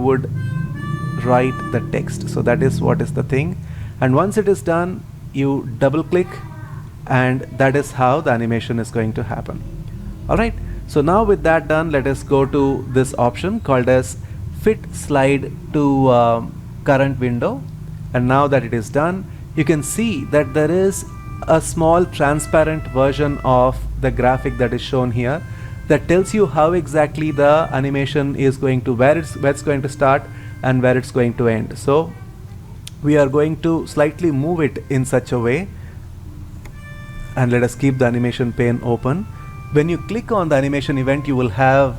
would write the text. So that is what is the thing. And once it is done, you double click, and that is how the animation is going to happen. Alright, so now with that done, let us go to this option called as fit slide to current window. And now that it is done, you can see that there is a small transparent version of the graphic that is shown here that tells you how exactly the animation is going to, where it's going to start and where it's going to end. So we are going to slightly move it in such a way, and let us keep the animation pane open. When you click on the animation event, you will have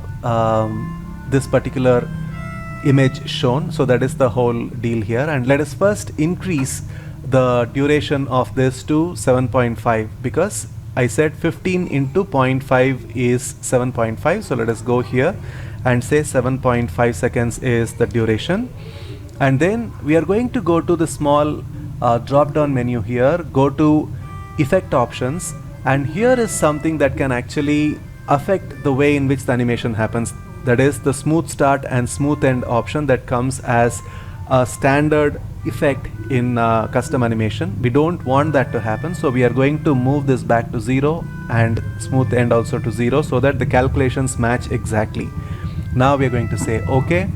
this particular image shown. So that is the whole deal here. And let us first increase the duration of this to 7.5, because I said 15 into 0.5 is 7.5. So let us go here and say 7.5 seconds is the duration. And then we are going to go to the small drop down menu here, go to effect options, and here is something that can actually affect the way in which the animation happens. That is the smooth start and smooth end option that comes as a standard effect in custom animation. We don't want that to happen, so we are going to move this back to 0 and smooth end also to 0 so that the calculations match exactly. Now we are going to say OK.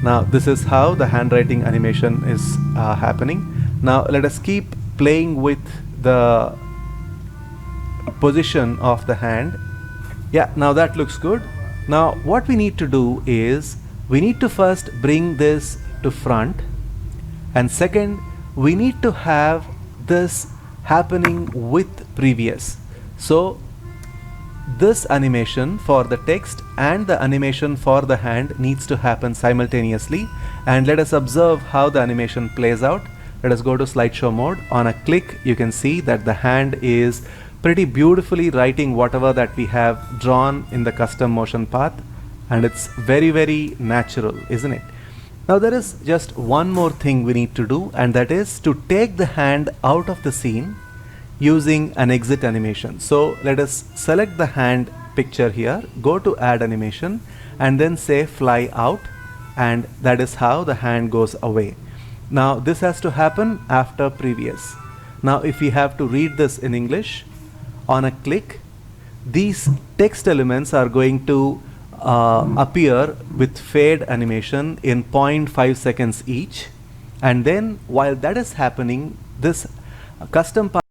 Now this is how the handwriting animation is happening. Now let us keep playing with the position of the hand. Yeah, now that looks good. Now what we need to do is we need to first bring this to front, and second we need to have this happening with previous. So this animation for the text and the animation for the hand needs to happen simultaneously, and let us observe how the animation plays out. Let us go to slideshow mode. On a click, you can see that the hand is pretty beautifully writing whatever that we have drawn in the custom motion path, and it's very, very natural, isn't it? Now there is just one more thing we need to do, and that is to take the hand out of the scene using an exit animation. So let us select the hand picture here, go to add animation, and then say fly out, and that is how the hand goes away. Now this has to happen after previous. Now if we have to read this in English, on a click, these text elements are going to appear with fade animation in 0.5 seconds each, and then while that is happening, this custom